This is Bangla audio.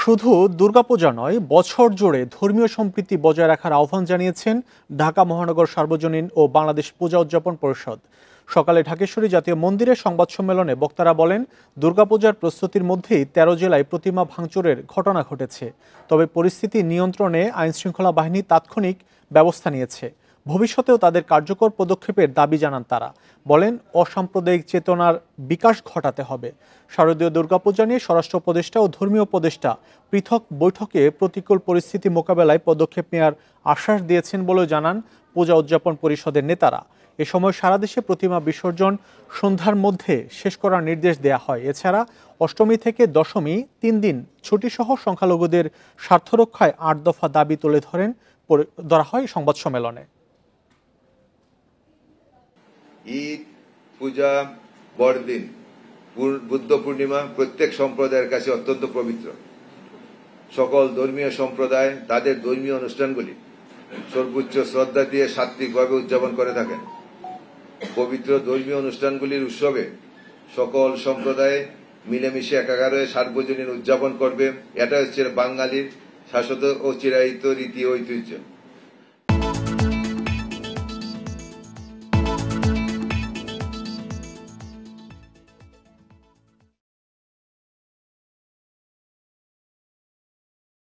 শুধু দুর্গাপূজা নয়, বছর জুড়ে ধর্মীয় সম্প্রীতি বজায় রাখার আহ্বান জানিয়েছেন ঢাকা মহানগর সার্বজনীন ও বাংলাদেশ পূজা উদযাপন পরিষদ। সকালে ঢাকেশ্বরী জাতীয় মন্দিরে সংবাদ সম্মেলনে বক্তারা বলেন, দুর্গাপূজার প্রস্তুতির মধ্যেই ১৩ জেলায় প্রতিমা ভাঙচুরের ঘটনা ঘটেছে। তবে পরিস্থিতি নিয়ন্ত্রণে আইনশৃঙ্খলা বাহিনী তাৎক্ষণিক ব্যবস্থা নিয়েছে। ভবিষ্যতেও তাদের কার্যকর পদক্ষেপের দাবি জানান তারা। বলেন, অসাম্প্রদায়িক চেতনার বিকাশ ঘটাতে হবে। শারদীয় দুর্গাপূজা নিয়ে স্বরাষ্ট্র উপদেষ্টা ও ধর্মীয় উপদেষ্টা পৃথক বৈঠকে প্রতিকূল পরিস্থিতি মোকাবেলায় পদক্ষেপ নেওয়ার আশ্বাস দিয়েছেন বলেও জানান পূজা উদযাপন পরিষদের নেতারা। এ সময় সারা দেশে প্রতিমা বিসর্জন সন্ধ্যার মধ্যে শেষ করার নির্দেশ দেয়া হয়। এছাড়া অষ্টমী থেকে দশমী ৩ দিন ছুটিসহ সংখ্যালঘুদের স্বার্থ রক্ষায় ৮ দফা দাবি তুলে ধরা হয় সংবাদ সম্মেলনে। ঈদ, পূজা, বড়দিন, বুদ্ধ পূর্ণিমা প্রত্যেক সম্প্রদায়ের কাছে অত্যন্ত পবিত্র। সকল ধর্মীয় সম্প্রদায় তাদের ধর্মীয় অনুষ্ঠানগুলি সর্বোচ্চ শ্রদ্ধা দিয়ে সাত্ত্বিকভাবে উদযাপন করে থাকেন। পবিত্র ধর্মীয় অনুষ্ঠানগুলির উৎসবে সকল সম্প্রদায় মিলেমিশে একাকার হয়ে সার্বজনীন উদযাপন করবে। এটা হচ্ছে বাঙালির শাশ্বত ও চিরায়িত রীতি ঐতিহ্য।